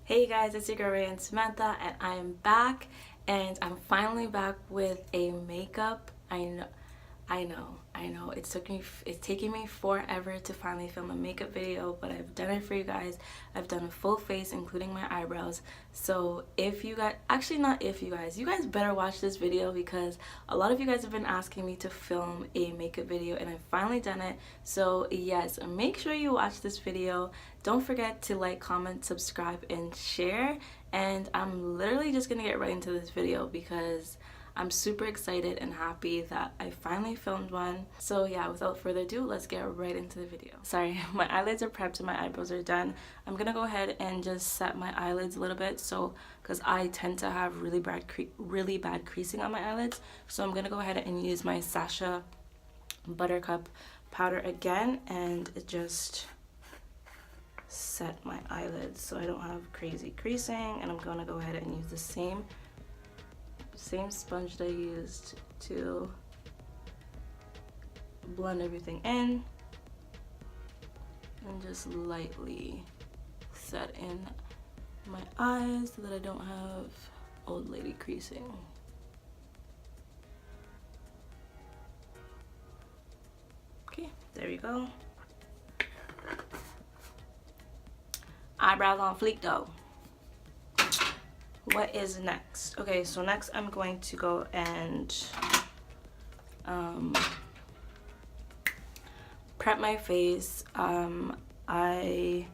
Hey guys, it's your girl Ray and Samantha, and I am back, and I'm finally back with a makeup. I know. It's taking me forever to finally film a makeup video, but I've done it for you guys. I've done a full face, including my eyebrows. So if you guys, actually not if you guys better watch this video because a lot of you guys have been asking me to film a makeup video, and I've finally done it. So yes, make sure you watch this video. Don't forget to like, comment, subscribe, and share. And I'm literally just gonna get right into this video because I'm super excited and happy that I finally filmed one. So yeah, without further ado, let's get right into the video. Sorry, my eyelids are prepped and my eyebrows are done. I'm gonna go ahead and just set my eyelids a little bit, so because I tend to have really bad creasing on my eyelids. So I'm gonna go ahead and use my Sacha Buttercup powder again and just set my eyelids so I don't have crazy creasing. And I'm gonna go ahead and use the same sponge that I used to blend everything in and just lightly set in my eyes so that I don't have old lady creasing. Okay, there we go. Eyebrows on fleek though. What is next? Okay, so next I'm going to go and prep my face. I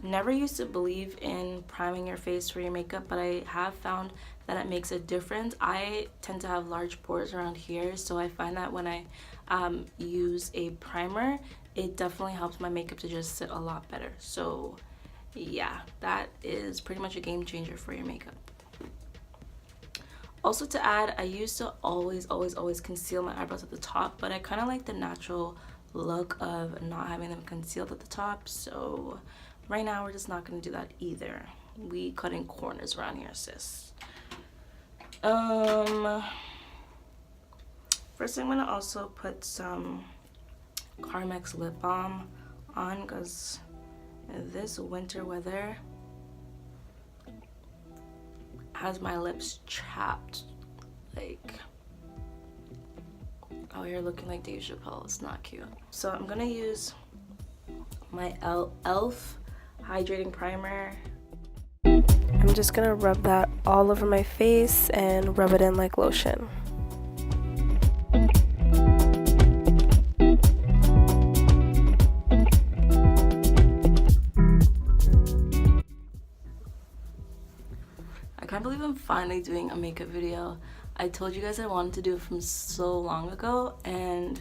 never used to believe in priming your face for your makeup, but I have found that it makes a difference. I tend to have large pores around here, so I find that when I use a primer, it definitely helps my makeup to just sit a lot better. So yeah, that is pretty much a game changer for your makeup. Also to add, I used to always conceal my eyebrows at the top, but I kind of like the natural look of not having them concealed at the top. So right now we're just not going to do that either. We cutting corners around here, sis. First I'm going to also put some Carmex lip balm on because this winter weather has my lips chapped, like out here looking like Dave Chappelle. It's not cute. So I'm gonna use my e.l.f. Hydrating Primer. I'm just gonna rub that all over my face and rub it in like lotion. I can't believe I'm finally doing a makeup video. I told you guys I wanted to do it from so long ago, and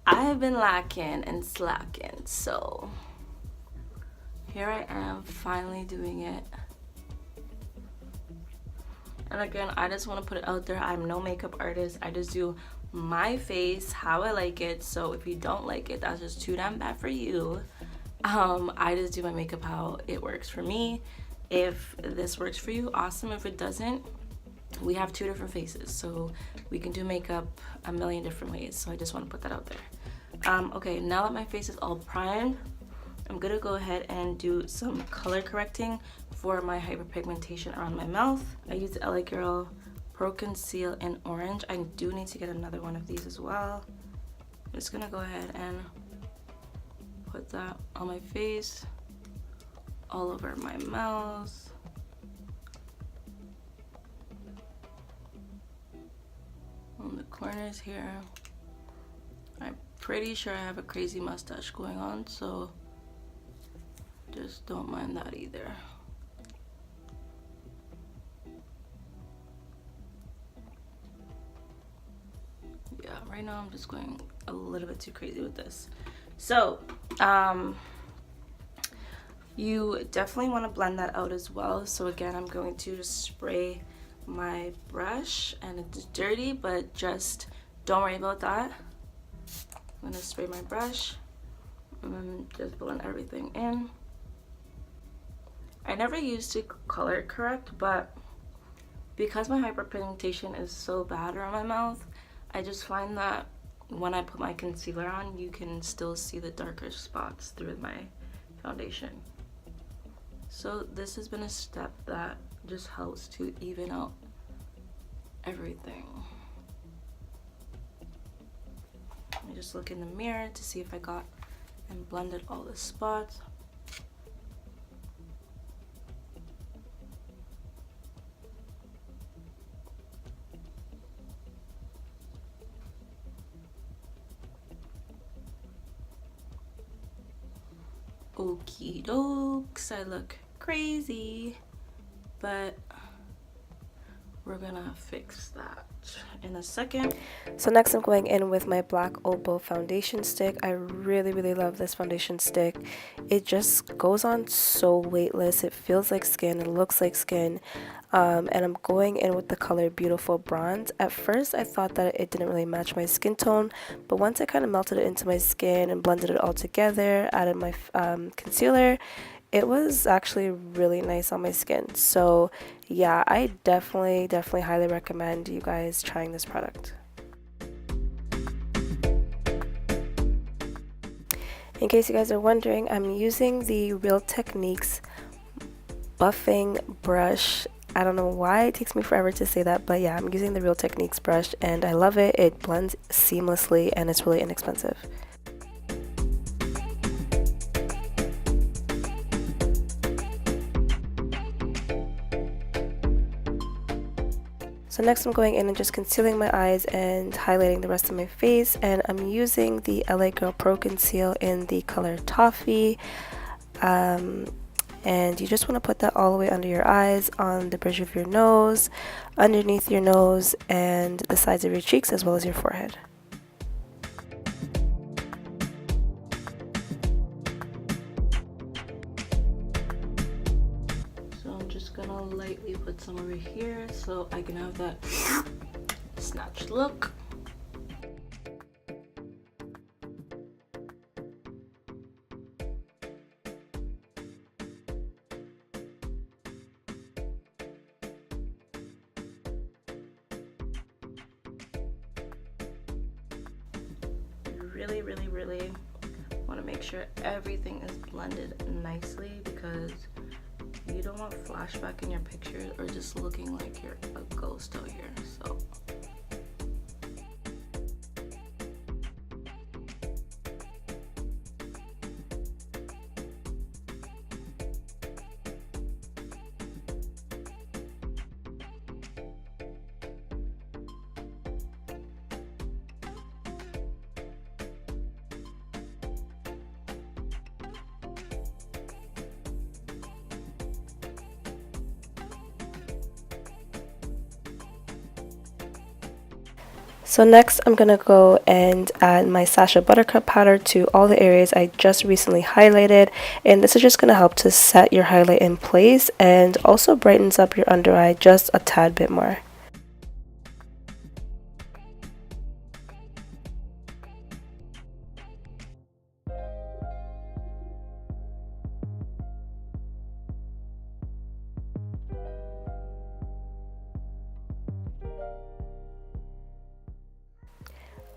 I have been lacking and slacking, so here I am finally doing it. And again, I just want to put it out there, I'm no makeup artist. I just do my face how I like it, so if you don't like it, that's just too damn bad for you. I just do my makeup how it works for me. If this works for you, awesome. If it doesn't, we have two different faces, so we can do makeup a million different ways. So I just want to put that out there. Okay, now that my face is all primed, I'm gonna go ahead and do some color correcting for my hyperpigmentation around my mouth. I use the LA Girl Proconceal in orange. I do need to get another one of these as well. I'm just gonna go ahead and put that on my face, all over my mouth. On the corners here. I'm pretty sure I have a crazy mustache going on, so just don't mind that either. Yeah, right now I'm just going a little bit too crazy with this. So, you definitely want to blend that out as well. So again, I'm going to spray my brush, and it's dirty, but just don't worry about that. I'm going to spray my brush and just blend everything in. I never used to color correct, but because my hyperpigmentation is so bad around my mouth, I just find that when I put my concealer on, you can still see the darker spots through my foundation. So this has been a step that just helps to even out everything. Let me just look in the mirror to see if I got and blended all the spots. Okie dokes, I look crazy, but we're gonna fix that in a second. So next I'm going in with my black Opal foundation stick. I really love this foundation stick. It just goes on so weightless. It feels like skin, it looks like skin. And I'm going in with the color Beautiful Bronze. At first I thought that it didn't really match my skin tone, but once I kind of melted it into my skin and blended it all together, added my concealer, it was actually really nice on my skin. So yeah, I definitely highly recommend you guys trying this product. In case you guys are wondering, I'm using the Real Techniques buffing brush. I don't know why it takes me forever to say that, but yeah, I'm using the Real Techniques brush and I love it. It blends seamlessly and it's really inexpensive. So next I'm going in and just concealing my eyes and highlighting the rest of my face, and I'm using the LA Girl Proconceal in the color Toffee. And you just want to put that all the way under your eyes, on the bridge of your nose, underneath your nose, and the sides of your cheeks as well as your forehead. So I'm just gonna lightly put some over here so I can have that snatched look. Really want to make sure everything is blended nicely, because you don't want flashback in your pictures or just looking like you're a ghost out here. So next I'm going to go and add my Sacha Buttercup powder to all the areas I just recently highlighted, and this is just going to help to set your highlight in place and also brightens up your under eye just a tad bit more.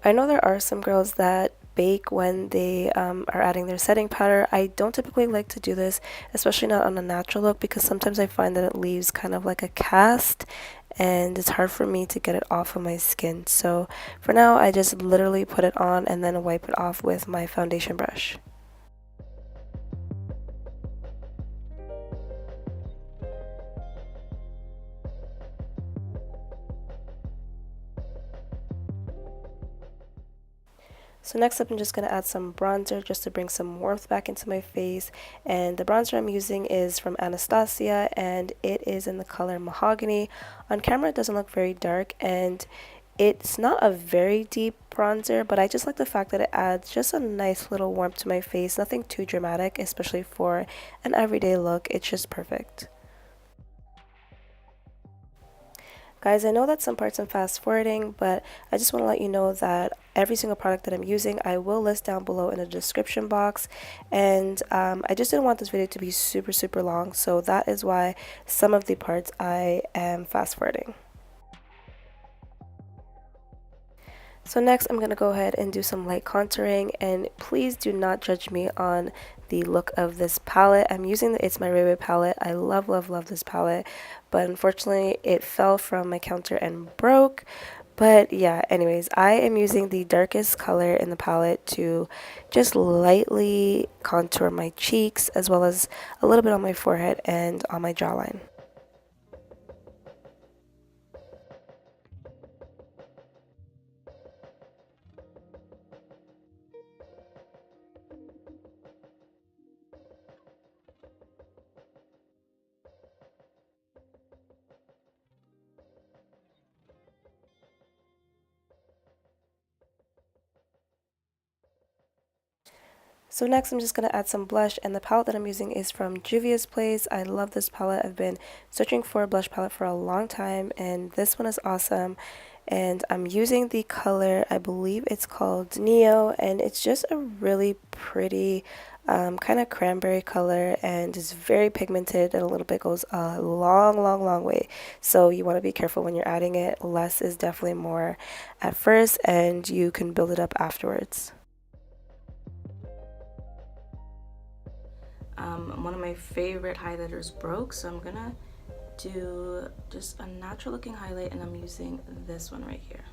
I know there are some girls that bake when they are adding their setting powder. I don't typically like to do this, especially not on a natural look, because sometimes I find that it leaves kind of like a cast and it's hard for me to get it off of my skin. So for now, I just literally put it on and then wipe it off with my foundation brush. So next up, I'm just going to add some bronzer just to bring some warmth back into my face. And the bronzer I'm using is from Anastasia, and it is in the color Mahogany. On camera, it doesn't look very dark, and it's not a very deep bronzer, but I just like the fact that it adds just a nice little warmth to my face. Nothing too dramatic, especially for an everyday look. It's just perfect. Guys, I know that some parts I'm fast forwarding, but I just want to let you know that every single product that I'm using, I will list down below in the description box. And I just didn't want this video to be super long, so that is why some of the parts I am fast forwarding. So next, I'm going to go ahead and do some light contouring, and please do not judge me on the look of this palette. I'm using the It's My Ray Ray palette. I love, love, love this palette, but unfortunately it fell from my counter and broke. But yeah, anyways, I am using the darkest color in the palette to just lightly contour my cheeks as well as a little bit on my forehead and on my jawline. So next I'm just going to add some blush, and the palette that I'm using is from Juvia's Place. I love this palette. I've been searching for a blush palette for a long time, and this one is awesome. And I'm using the color, I believe it's called Neo, and it's just a really pretty kind of cranberry color, and it's very pigmented, and a little bit goes a long, long, long way. So you want to be careful when you're adding it. Less is definitely more at first, and you can build it up afterwards. One of my favorite highlighters broke, so I'm gonna do just a natural looking highlight, and I'm using this one right here.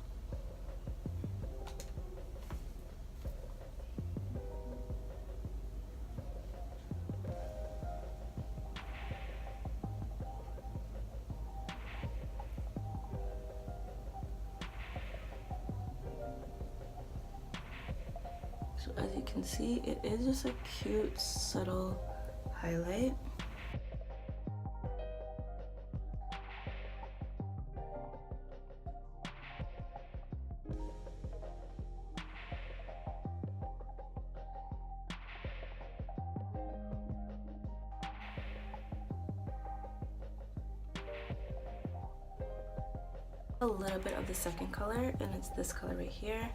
So as you can see, it is just a cute, subtle highlight. A little bit of the second color, and it's this color right here.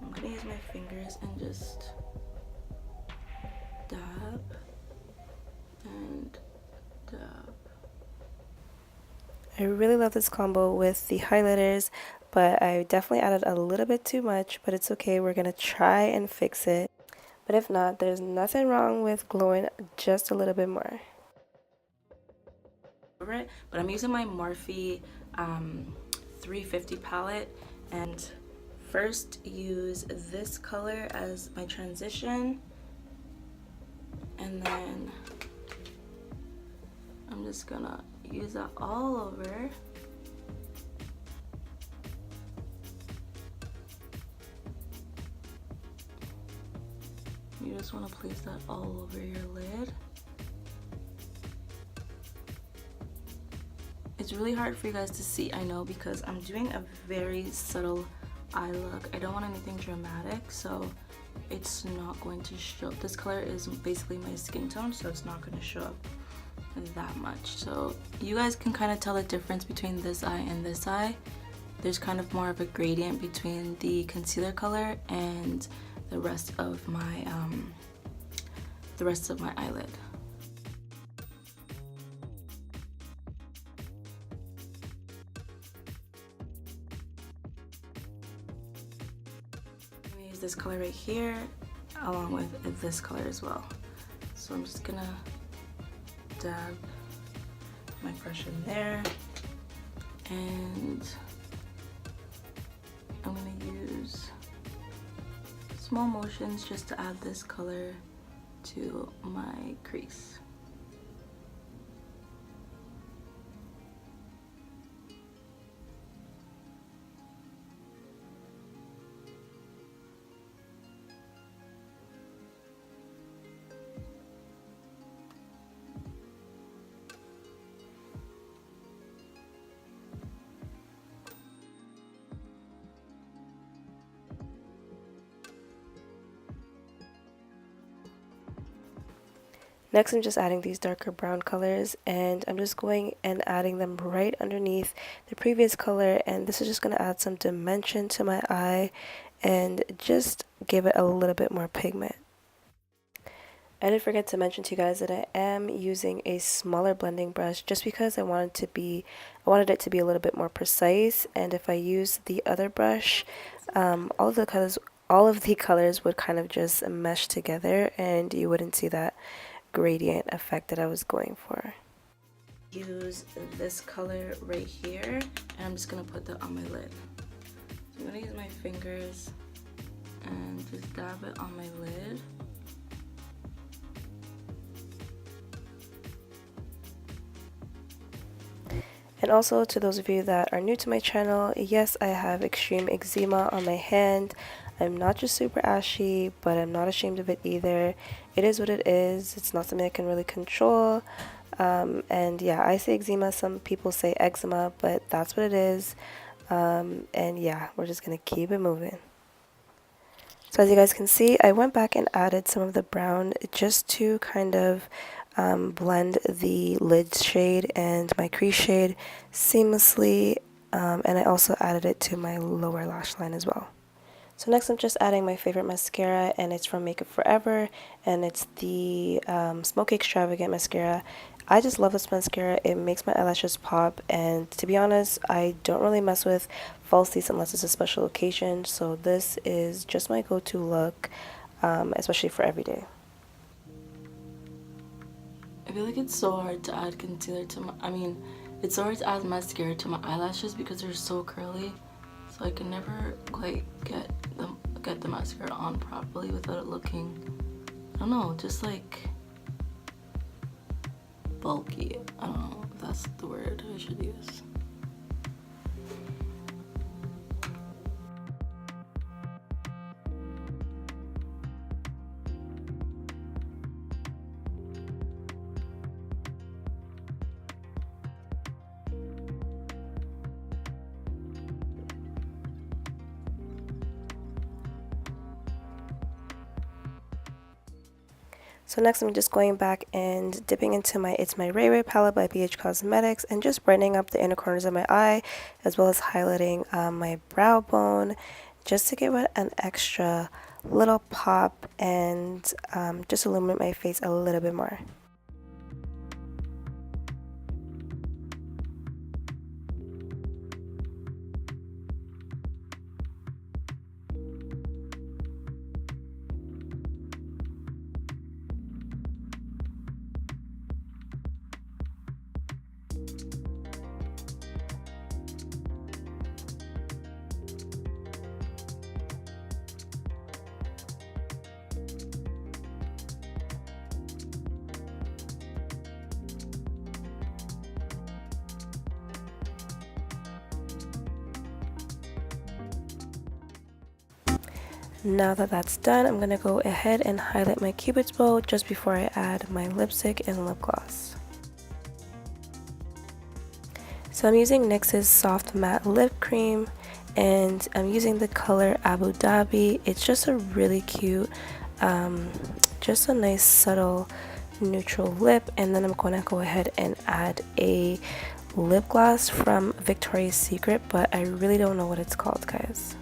I'm gonna use my fingers and just dab and dab. I really love this combo with the highlighters, but I definitely added a little bit too much, but it's okay. We're gonna try and fix it. But if not, there's nothing wrong with glowing just a little bit more. But I'm using my Morphe 350 palette, and first use this color as my transition, and then I'm just gonna use that all over. You just want to place that all over your lid. It's really hard for you guys to see, I know, because I'm doing a very subtle eye look. I don't want anything dramatic, so it's not going to show. This color is basically my skin tone, so it's not going to show up that much. So you guys can kind of tell the difference between this eye and this eye. There's kind of more of a gradient between the concealer color and the rest of my eyelid. I'm gonna use this color right here along with this color as well. So I'm just gonna dab my brush in there, and I'm gonna use small motions just to add this color to my crease. Next, I'm just adding these darker brown colors, and I'm just going and adding them right underneath the previous color, and this is just going to add some dimension to my eye and just give it a little bit more pigment. I did forget to mention to you guys that I am using a smaller blending brush just because I wanted it to be a little bit more precise, and if I use the other brush, all all of the colors would kind of just mesh together and you wouldn't see that gradient effect that I was going for. Use this color right here, and I'm just gonna put that on my lid. So I'm gonna use my fingers and just dab it on my lid. And also, to those of you that are new to my channel, yes, I have extreme eczema on my hand. I'm not just super ashy, but I'm not ashamed of it either. It is what it is. It's not something I can really control. And yeah, I say eczema, some people say eczema, but that's what it is. And yeah, we're just gonna keep it moving. So as you guys can see, I went back and added some of the brown just to kind of blend the lid shade and my crease shade seamlessly, and I also added it to my lower lash line as well. So next I'm just adding my favorite mascara, and it's from Makeup Forever, and it's the Smokey Extravagant mascara. I just love this mascara. It makes my eyelashes pop, and to be honest, I don't really mess with falsies unless it's a special occasion, so this is just my go-to look, especially for everyday. I feel like it's so hard to add concealer to my, it's so hard to add mascara to my eyelashes because they're so curly. So I can never quite get the mascara on properly without it looking, I don't know, just like bulky. I don't know if that's the word I should use. So next I'm just going back and dipping into my It's My Ray Ray palette by BH Cosmetics and just brightening up the inner corners of my eye, as well as highlighting my brow bone, just to give it an extra little pop and just illuminate my face a little bit more. Now that that's done, I'm going to go ahead and highlight my cupid's bow just before I add my lipstick and lip gloss. So I'm using NYX's Soft Matte Lip Cream, and I'm using the color Abu Dhabi. It's just a really cute, just a nice subtle neutral lip, and then I'm going to go ahead and add a lip gloss from Victoria's Secret, but I really don't know what it's called, guys.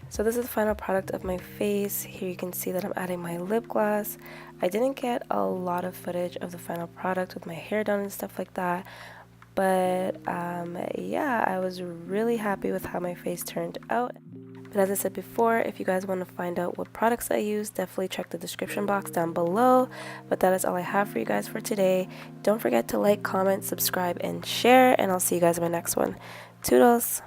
So this is the final product of my face. Here you can see that I'm adding my lip gloss. I didn't get a lot of footage of the final product with my hair done and stuff like that, but yeah, I was really happy with how my face turned out. But as I said before, if you guys want to find out what products I use, definitely check the description box down below. But that is all I have for you guys for today. Don't forget to like, comment, subscribe, and share, and I'll see you guys in my next one. Toodles!